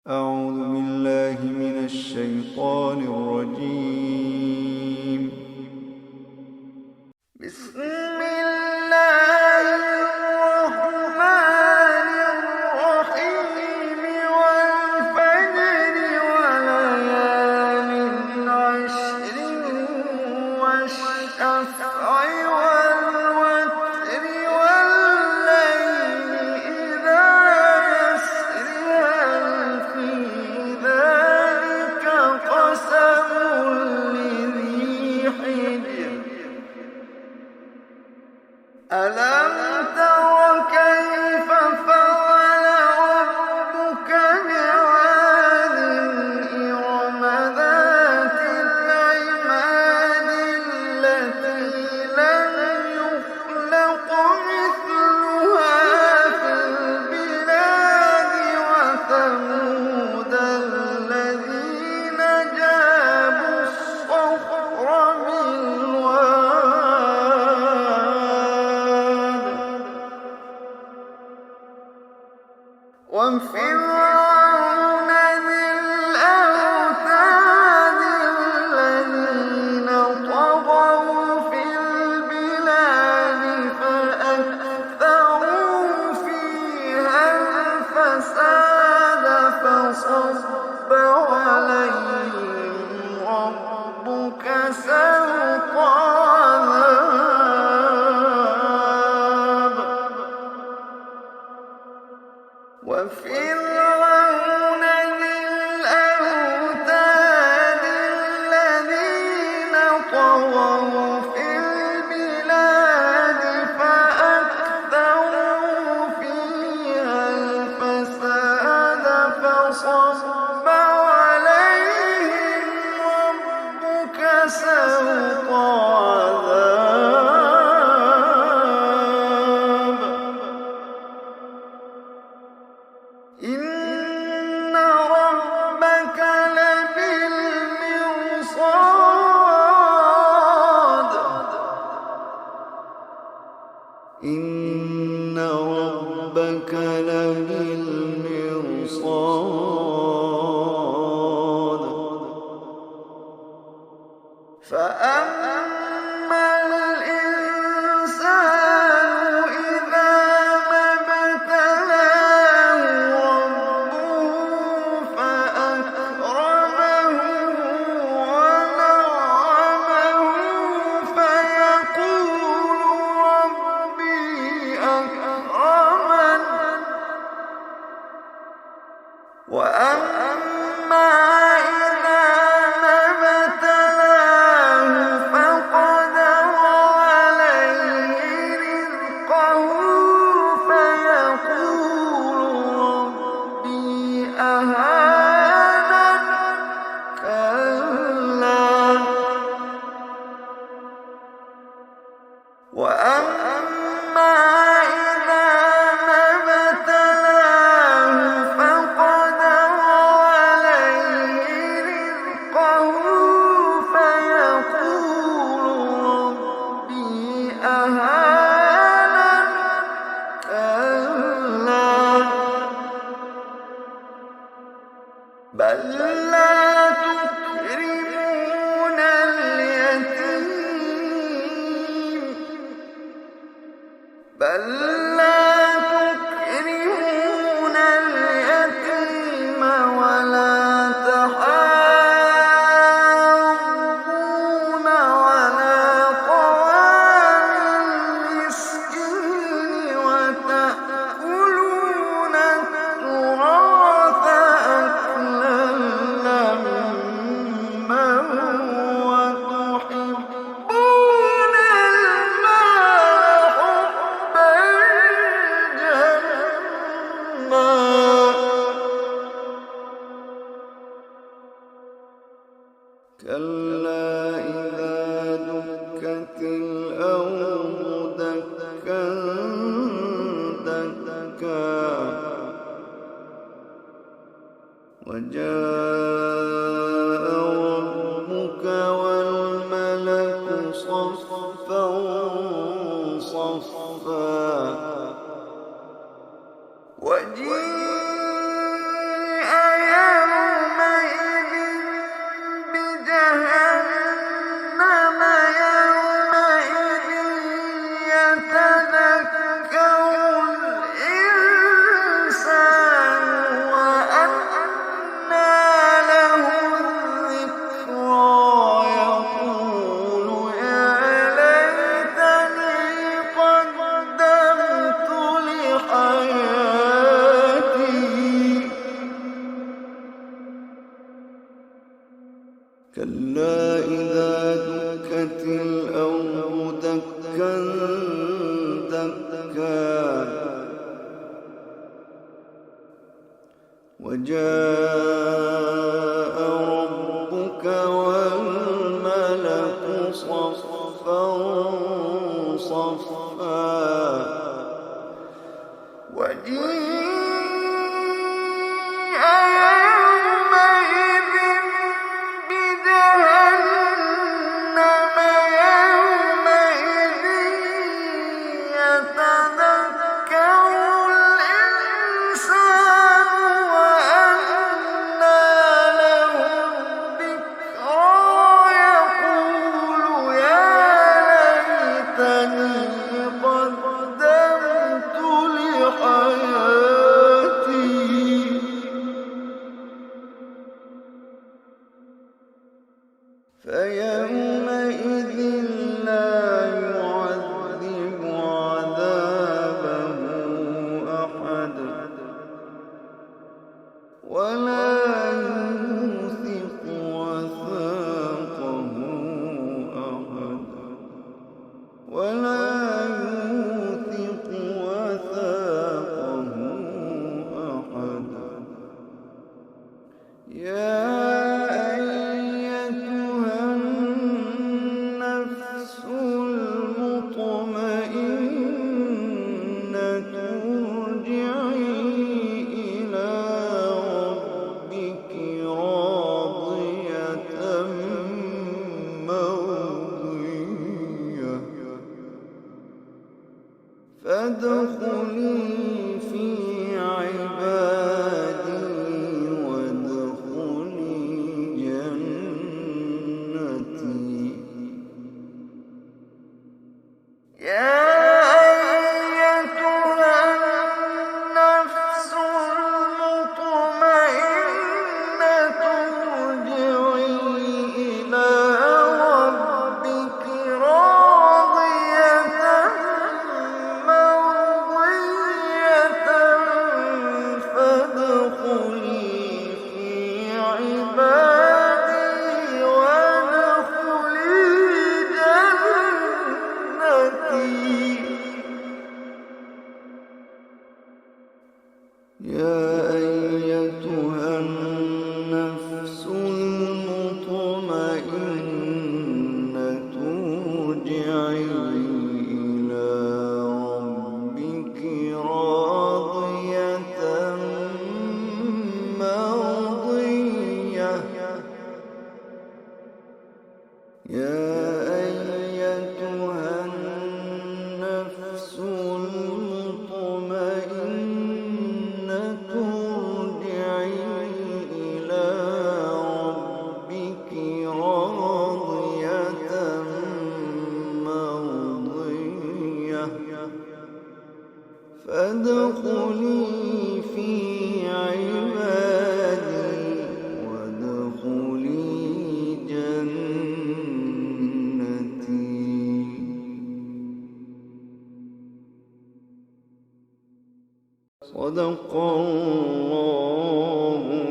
أعوذ بالله من الشيطان الرجيم. بسم الله الرحمن الرحيم. والفجر وليال عشر والشفع والوتر والليل إذا يسر هل في ذلك قسم لذي حجر ألم تر كيف فعل ربك بعاد إرم ذات العماد التي لم يخلق مثلها في البلاد وثمود الذين جابوا الصخر بالواد وفرعون ذي الأوتاد الذين طغوا في البلاد فأكثروا فيها الفساد فصب عليهم ربك سوط عذاب وفرعون ذي الأوتاد الذين طغوا في البلاد فأكثروا فيها الفساد فصب عليهم ربك سوط عذاب إن ربك لبالمرصاد إن ربك لبالمرصاد فأما الإنسان إذا ما ابتلاه ربه فأكرمه ونعمه فيقول ربي أكرمن وأما إذا ما ابتلاه فقدر عليه رزقه فيقول ربي أهانن كلا وأما إذا ما ابتلاه فقدر عليه رزقه فيقول ربي أهانن كلا بل لا تكرمون اليتيم بل لا تكرمون اليتيم ولا تحاضون على طعام المسكين وتأكلون التراث أكلا لما وتحبون المال حبا جما كلا إذا دكت الأرض دكا دكا وجاء ربك والملك صفا صفا وجيء كلا إذا دكت الأرض دكا دكا وجاء ربك والملك صفا صفا وجيء يومئذ بجهنم يومئذ يتذكر الإنسان وأنى له الذكرى يقول يا ليتني قدمت لحياتي فيومئذ لا يعذب عذابه أحد ولا يوثق وثاقه أحد ولا يوثق وثاقه أحد يا أيتها النفس المطمئنة ارجعي إلى ربك راضية مرضية فادخلي في عبادي وادخلي جنتي يا أيتها النفس المطمئنة ارجعي إلى ربك راضية مرضية فادخلي في عبادي وادخلي جنتي يا أيتها النفس المطمئنة ارجعي إلى ربك راضية مرضية يا أيتها النفس المطمئنة ارجعي إلى ربك راضية مرضية فادخلي في عبادي وادخلي جنتي صدق الله